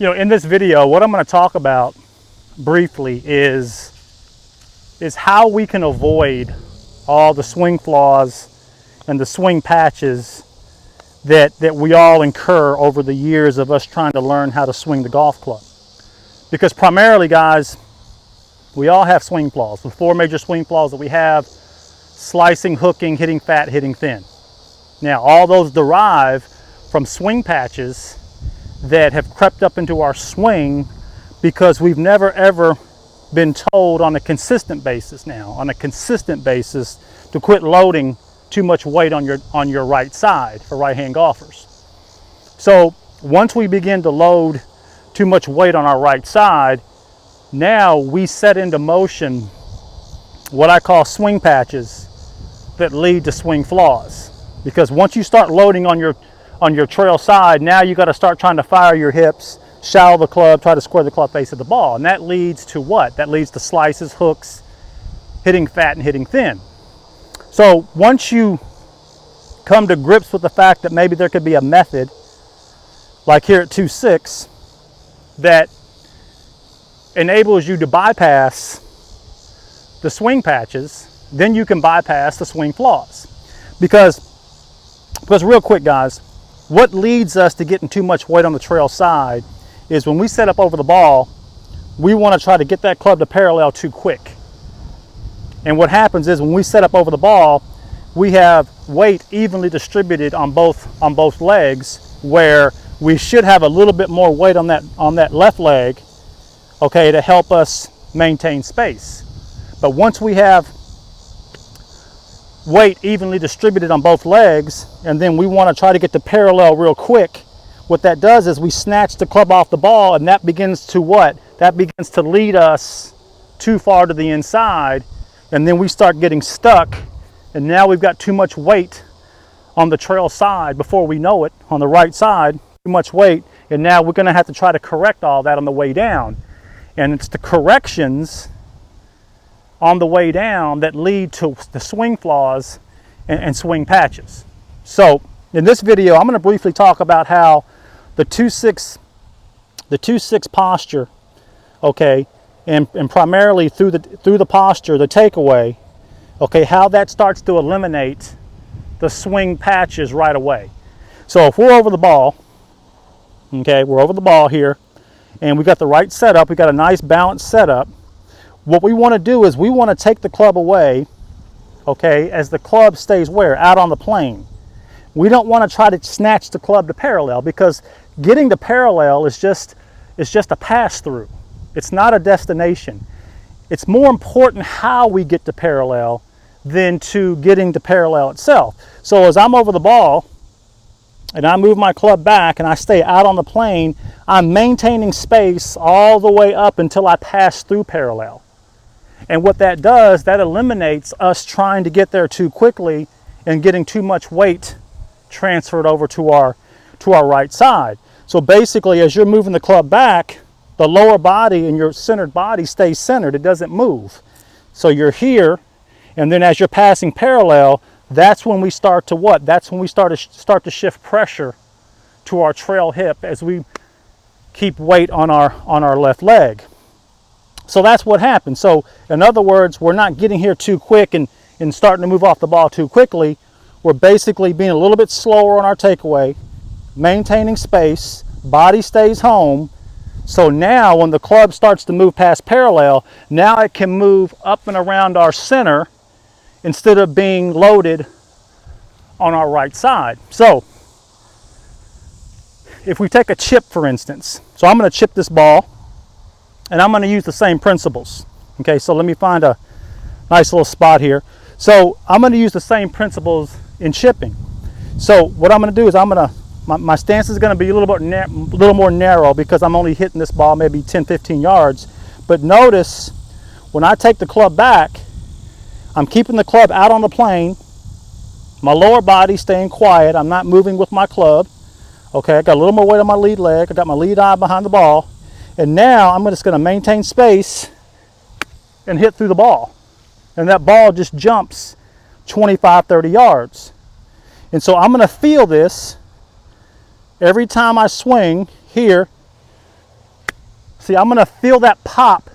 In this video, what I'm going to talk about briefly is how we can avoid all the swing flaws and the swing patches that we all incur over the years of us trying to learn how to swing the golf club. Because primarily, guys, we all have swing flaws. The four major swing flaws that we have: slicing, hooking, hitting fat, hitting thin. Now, all those derive from swing patches that have crept up into our swing because we've never ever been told on a consistent basis to quit loading too much weight on your right side for right-hand golfers. So once we begin to load too much weight on our right side, now we set into motion what I call swing patches that lead to swing flaws. Because once you start loading on your trail side, now you got to start trying to fire your hips, shallow the club, try to square the club face of the ball. And that leads to what? That leads to slices, hooks, hitting fat, and hitting thin. So once you come to grips with the fact that maybe there could be a method, like here at 2.6, that enables you to bypass the swing patches, then you can bypass the swing flaws. Because real quick, guys, what leads us to getting too much weight on the trail side is when we set up over the ball, we want to try to get that club to parallel too quick. And what happens is when we set up over the ball, we have weight evenly distributed on both legs, where we should have a little bit more weight on that left leg, okay, to help us maintain space. But once we have weight evenly distributed on both legs, and then we want to try to get to parallel real quick, what that does is we snatch the club off the ball, and that begins to what? That begins to lead us too far to the inside, and then we start getting stuck, and now we've got too much weight on the trail side before we know it, on the right side, too much weight, and now we're going to have to try to correct all that on the way down. And it's the corrections on the way down that lead to the swing flaws and swing patches. So in this video, I'm going to briefly talk about how the 2.6 posture, okay, and primarily through the posture, the takeaway, okay, how that starts to eliminate the swing patches right away. So if we're over the ball, okay, we're over the ball here, and we got the right setup, we got a nice balanced setup. What we want to do is we want to take the club away, okay, as the club stays where? Out on the plane. We don't want to try to snatch the club to parallel, because getting to parallel is just a pass through. It's not a destination. It's more important how we get to parallel than to getting to parallel itself. So as I'm over the ball and I move my club back and I stay out on the plane, I'm maintaining space all the way up until I pass through parallel. And what that does, that eliminates us trying to get there too quickly and getting too much weight transferred over to our right side. So basically, as you're moving the club back, the lower body and your centered body stays centered. It doesn't move. So you're here, and then as you're passing parallel, that's when we start to what? That's when we start to shift pressure to our trail hip as we keep weight on our left leg. So that's what happens. So in other words, we're not getting here too quick and starting to move off the ball too quickly. We're basically being a little bit slower on our takeaway, maintaining space, body stays home. So now when the club starts to move past parallel, now it can move up and around our center instead of being loaded on our right side. So if we take a chip, for instance, so I'm going to chip this ball, and I'm going to use the same principles. Okay, so let me find a nice little spot here. So I'm going to use the same principles in chipping. So what I'm going to do is my stance is going to be a little more narrow, because I'm only hitting this ball maybe 10-15 yards. But notice when I take the club back, I'm keeping the club out on the plane, my lower body staying quiet, I'm not moving with my club. Okay, I got a little more weight on my lead leg, I got my lead eye behind the ball, and now I'm just going to maintain space and hit through the ball. And that ball just jumps 25-30 yards. And so I'm going to feel this every time I swing here See, I'm gonna feel that pop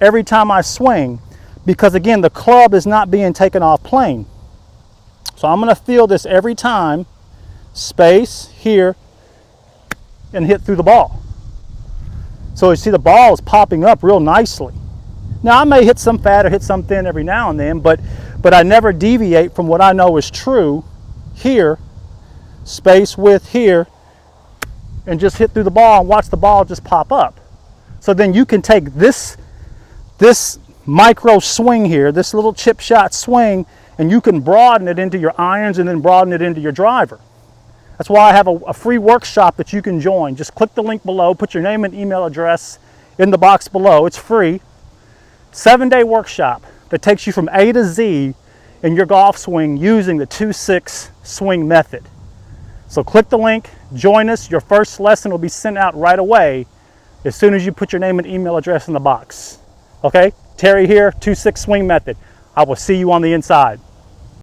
every time I swing because again, the club is not being taken off plane. So I'm gonna feel this every time, space here, and hit through the ball. So you see the ball is popping up real nicely. Now I may hit some fat or hit some thin every now and then, but I never deviate from what I know is true here, space width here, and just hit through the ball and watch the ball just pop up. So then you can take this micro swing here, this little chip shot swing, and you can broaden it into your irons and then broaden it into your driver. That's why I have a free workshop that you can join. Just click the link below, put your name and email address in the box below. It's free. 7-day workshop that takes you from A to Z in your golf swing using the 2-6 swing method. So click the link, join us. Your first lesson will be sent out right away as soon as you put your name and email address in the box. Okay? Terry here, 2-6 swing method. I will see you on the inside.